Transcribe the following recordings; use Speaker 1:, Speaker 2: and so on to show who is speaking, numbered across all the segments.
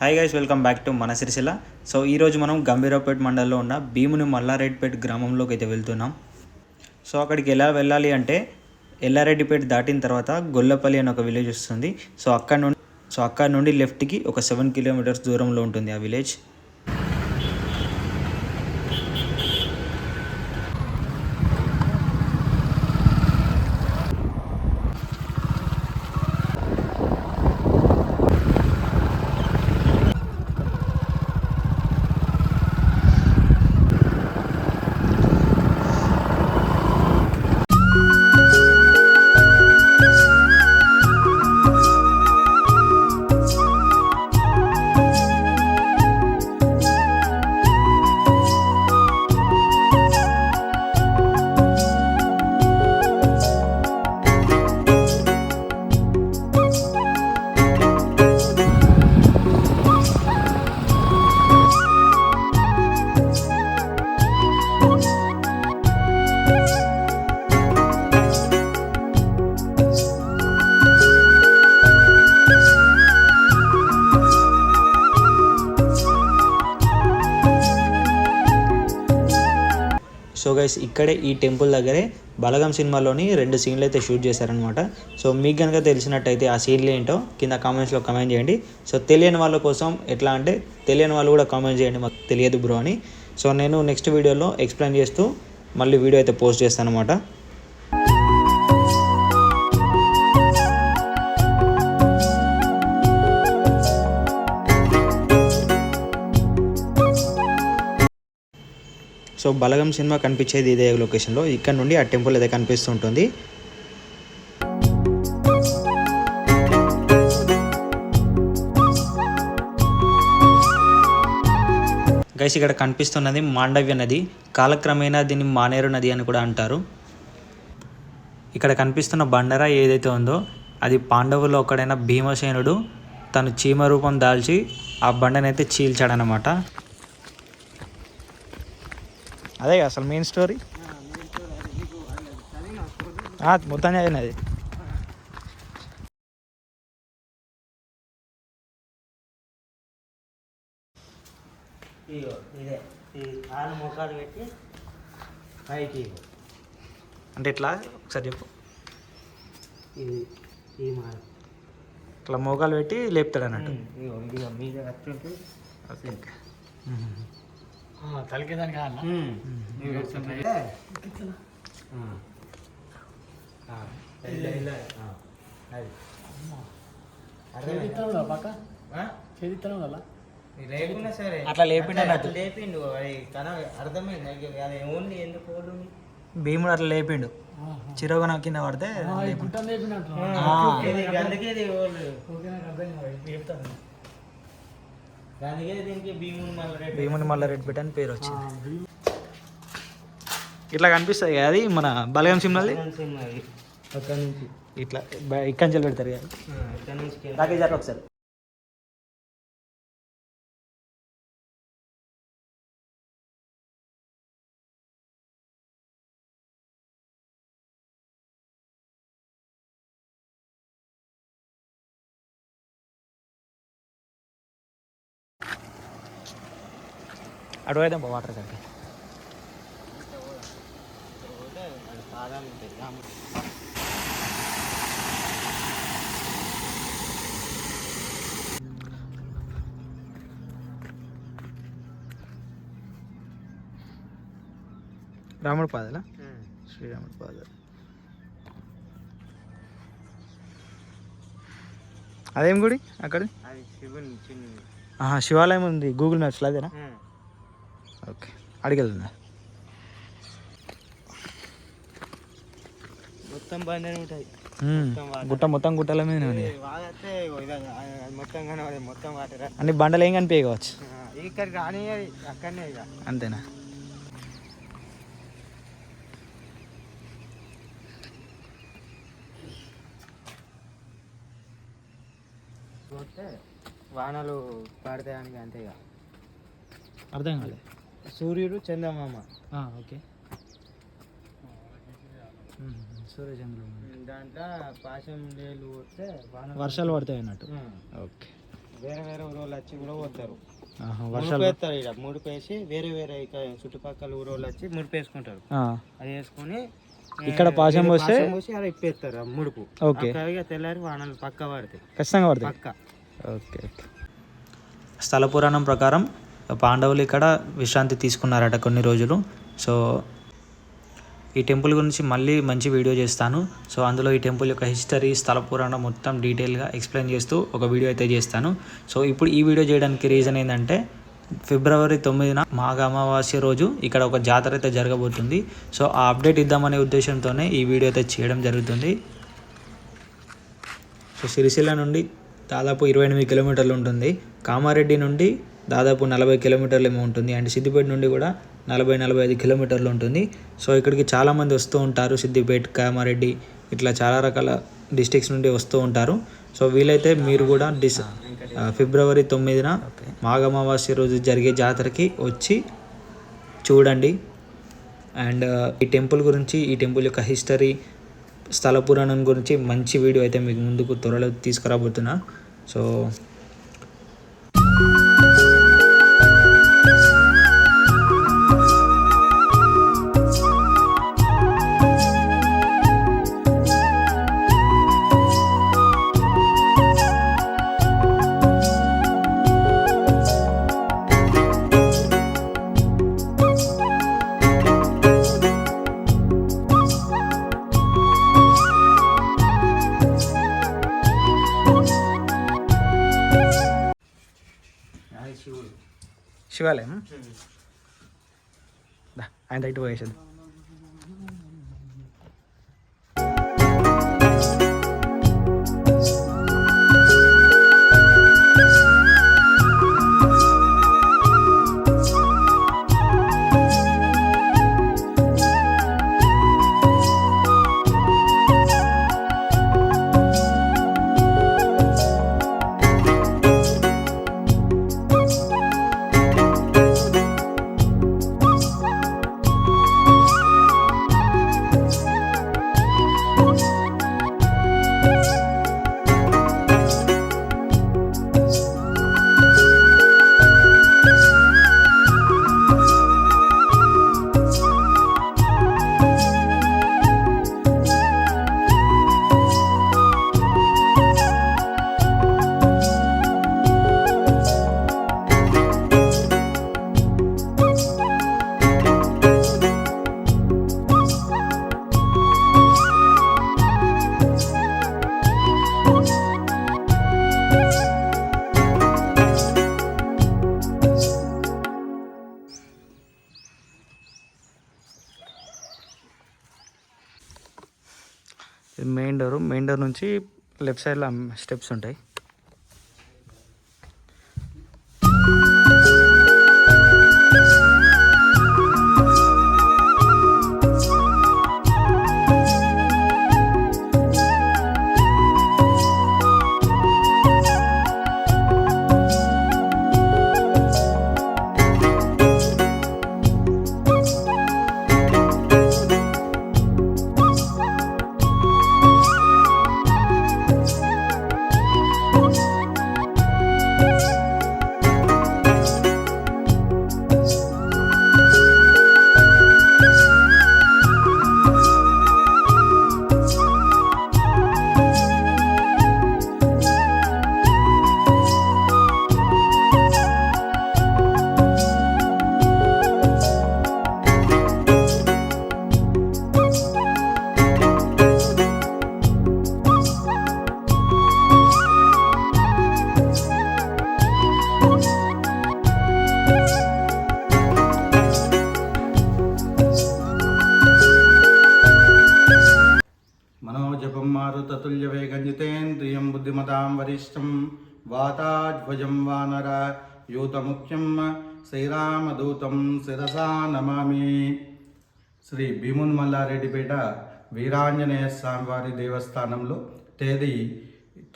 Speaker 1: Hi guys, welcome back to మన Sircilla. So ఈరోజు మనం గంభీరావుపేట మండలంలో ఉన్న భీముని మల్లారెడ్డిపేట గ్రామంలోకి అయితే వెళ్తున్నాం. సో అక్కడికి ఎలా వెళ్ళాలి అంటే ఎల్లారెడ్డిపేట దాటిన తర్వాత గొల్లపల్లి అని ఒక విలేజ్ వస్తుంది. సో అక్కడ నుండి లెఫ్ట్కి ఒక 7 కిలోమీటర్స్ దూరంలో ఉంటుంది ఆ విలేజ్. సో గైస్, ఇక్కడే ఈ టెంపుల్ దగ్గరే బలగం సినిమాలోని 2 సీన్లు అయితే షూట్ చేశారనమాట. సో మీకు కనుక తెలిసినట్టయితే ఆ సీన్లు ఏంటో కింద కామెంట్స్లో కామెంట్ చేయండి. సో తెలియని వాళ్ళ కోసం ఎట్లా అంటే తెలియని వాళ్ళు కూడా కామెంట్ చేయండి మాకు తెలియదు బ్రో అని. సో నేను నెక్స్ట్ వీడియోలో ఎక్స్ప్లెయిన్ చేస్తూ మళ్ళీ వీడియో అయితే పోస్ట్ చేస్తాను అనమాట. సో బలగం సినిమా కనిపించేది ఇదే లొకేషన్లో. ఇక్కడ నుండి ఆ టెంపుల్ అయితే కనిపిస్తుంటుంది. గైస్, ఇక్కడ కనిపిస్తున్నది మాండవ్య నది. కాలక్రమేణా దీన్ని మానేరు నది అని కూడా అంటారు. ఇక్కడ కనిపిస్తున్న బండర ఏదైతే ఉందో అది పాండవుల్లో ఒకడైన భీమసేనుడు తను చీమ రూపం దాల్చి ఆ బండనైతే చీల్చాడనమాట. అదే అసలు మెయిన్ స్టోరీ మొత్తం చదివినది. అంటే ఇట్లా ఒకసారి చెప్పు. ఇట్లా మోకాలు పెట్టి లేపుతాడు అన్నట్టు.
Speaker 2: తలకేదానికి
Speaker 1: అట్లా లేపిండు అన్నట్టు.
Speaker 3: లేపిండు అర్థమైంది. ఓన్లీ ఎందుకు
Speaker 1: భీముడు అట్లా లేపిండు. చిరోగన కింద పడితే భీముని మల్లారెడ్డిపేట అని పేరు వచ్చింది. ఇట్లా కనిపిస్తుంది కదా, అది మన బలగం సినిమాది.
Speaker 3: అక్కడ నుంచి
Speaker 1: ఇట్లా ఇక్కడి పెడతారు కదా. నాకే ఒకసారి అడుగుదాం వాటర్ కంటే. రాముడి పాదాలా? శ్రీరాముడి పాదాలు. అదేం గుడి అక్కడ? శివాలయం ఉంది గూగుల్ మ్యాప్స్లో, అదేనా? ఓకే, అడిగెళ్తుందా?
Speaker 3: మొత్తం బండి ఉంటాయి.
Speaker 1: మొత్తం గుట్టల మీద ఉంది.
Speaker 3: మొత్తం కనబడే మొత్తం వాటర్
Speaker 1: అన్ని బండలు ఏం కనిపించే కావచ్చు.
Speaker 3: ఇక్కడికి రాని అక్కడనే ఇక
Speaker 1: అంతేనా?
Speaker 3: వానలు పడతాయని అంతే. ఇక
Speaker 1: అర్థం కాలే.
Speaker 3: సూర్యుడు చందమామ.
Speaker 1: ఓకే, సూర్యచంద్రుడు.
Speaker 3: దాంట్లో పాశం నీళ్ళు వస్తే
Speaker 1: వర్షాలు పడతాయి అన్నట్టు. ఓకే,
Speaker 3: వేరే వేరే ఊరోళ్ళు వచ్చి కూడా పోతారు.
Speaker 1: వర్షాలు
Speaker 3: వేస్తారు ఇక్కడ ముడుపు వేసి వేరే వేరే ఇక్కడ చుట్టుపక్కల ఊరోళ్ళు వచ్చి ముడుపు వేసుకుంటారు. అది వేసుకొని
Speaker 1: ఇక్కడ పాశం పోసి
Speaker 3: అలా ఇప్పేస్తారు ముడుపు.
Speaker 1: ఓకే,
Speaker 3: తెల్లారి వానలు పక్క పడతాయి,
Speaker 1: ఖచ్చితంగా పడతాయి
Speaker 3: పక్క.
Speaker 1: ఓకే. స్థల పురాణం ప్రకారం పాండవులు ఇక్కడ విశ్రాంతి తీసుకున్నారట కొన్ని రోజులు. సో ఈ టెంపుల్ గురించి మళ్ళీ మంచి వీడియో చేస్తాను. సో అందులో ఈ టెంపుల్ యొక్క హిస్టరీ, స్థల పురాణం మొత్తం డీటెయిల్గా ఎక్స్ప్లెయిన్ చేస్తూ ఒక వీడియో అయితే చేస్తాను. సో ఇప్పుడు ఈ వీడియో చేయడానికి రీజన్ ఏంటంటే ఫిబ్రవరి 9న మాఘ అమావాస్య రోజు ఇక్కడ ఒక జాతర అయితే జరగబోతుంది. సో ఆ అప్డేట్ ఇద్దామనే ఉద్దేశంతోనే ఈ వీడియో అయితే చేయడం జరుగుతుంది. సో సిరిసిల్ల నుండి దాదాపు 28 కిలోమీటర్లు ఉంటుంది. కామారెడ్డి నుండి దాదాపు 40 కిలోమీటర్లు ఏమో ఉంటుంది. అండ్ సిద్దిపేట నుండి కూడా 40-45 కిలోమీటర్లు ఉంటుంది. సో ఇక్కడికి చాలామంది వస్తూ ఉంటారు. సిద్దిపేట, కామారెడ్డి ఇట్లా చాలా రకాల డిస్ట్రిక్ట్స్ నుండి వస్తూ ఉంటారు. సో వీలైతే మీరు కూడా ఫిబ్రవరి 9న మాఘ అమావాస్య రోజు జరిగే జాతరకి వచ్చి చూడండి. అండ్ ఈ టెంపుల్ గురించి, ఈ టెంపుల్ యొక్క హిస్టరీ, స్థల పురాణం గురించి మంచి వీడియో అయితే మీకు ముందుకు త్వరలో తీసుకురాబోతున్నా. సో శివాలయం ఆయన దగ్గర పోయేసాడు. మెయిన్ డోర్ నుంచి లెఫ్ట్ సైడ్లో స్టెప్స్ ఉంటాయి.
Speaker 2: ततुल्यवेगञ्जितेन्द्रियं बुद्धिमतां वरिष्ठं वाताध्वजं वानर यूतमुख्यं श्रीरामदूतं शिरसा नमामि. శ్రీ భీమున్ మల్లారెడ్డిపేట వీరాంజనేయ స్వామివారి దేవస్థానంలో తేదీ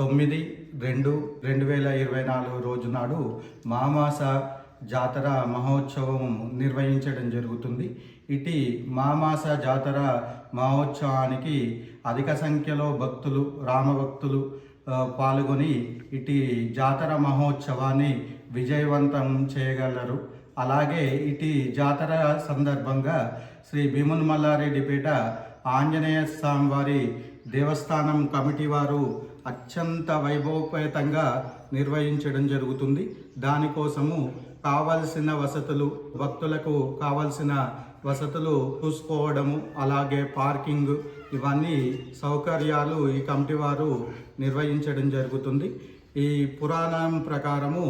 Speaker 2: 9/2/2024 రోజు నాడు మామాస జాతర మహోత్సవం నిర్వహించడం జరుగుతుంది. ఇటీ మామాస జాతర మహోత్సవానికి అధిక సంఖ్యలో భక్తులు, రామభక్తులు పాల్గొని ఇటు జాతర మహోత్సవాన్ని విజయవంతం చేయగలరు. అలాగే ఇటు జాతర సందర్భంగా శ్రీ భీముని మల్లారెడ్డిపేట ఆంజనేయ స్వామి వారి దేవస్థానం కమిటీ వారు అత్యంత వైభవపేతంగా నిర్వహించడం జరుగుతుంది. దానికోసము కావలసిన వసతులు, భక్తులకు కావలసిన వసతులు చూసుకోవడము, అలాగే పార్కింగ్, ఇవన్నీ సౌకర్యాలు ఈ కమిటీ వారు నిర్వహించడం జరుగుతుంది. ఈ పురాణం ప్రకారము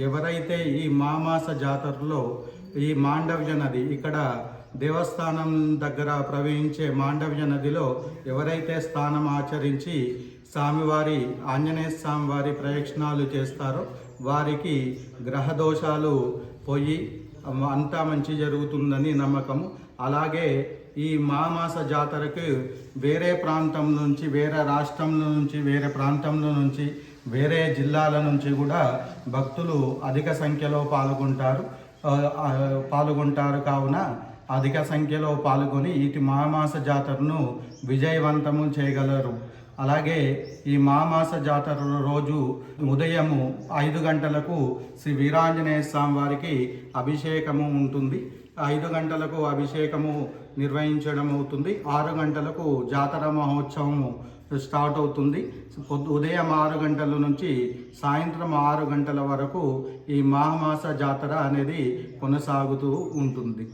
Speaker 2: ఎవరైతే ఈ మామాస జాతరలో ఈ మాండవ్య నది, ఇక్కడ దేవస్థానం దగ్గర ప్రవహించే మాండవ్య నదిలో ఎవరైతే స్నానం ఆచరించి స్వామివారి ఆంజనేయ స్వామి వారి ప్రదక్షిణాలు చేస్తారో వారికి గ్రహ దోషాలు పోయి అంతా మంచి జరుగుతుందని నమ్మకము. అలాగే ఈ మామాస జాతరకు వేరే ప్రాంతం నుంచి, వేరే రాష్ట్రంలో నుంచి, వేరే ప్రాంతంలో నుంచి, వేరే జిల్లాల నుంచి కూడా భక్తులు అధిక సంఖ్యలో పాల్గొంటారు కావున అధిక సంఖ్యలో పాల్గొని ఇటు మామాస జాతరను విజయవంతము చేయగలరు. అలాగే ఈ మామాస జాతర రోజు ఉదయము 5 గంటలకు శ్రీ వీరాంజనేయ స్వామి వారికి అభిషేకము ఉంటుంది. 5 గంటలకు అభిషేకము నిర్వహించడం అవుతుంది. 6 గంటలకు జాతర మహోత్సవము స్టార్ట్ అవుతుంది. ఉదయం 6 గంటల నుంచి సాయంత్రం 6 గంటల వరకు ఈ మామాస జాతర అనేది కొనసాగుతూ ఉంటుంది.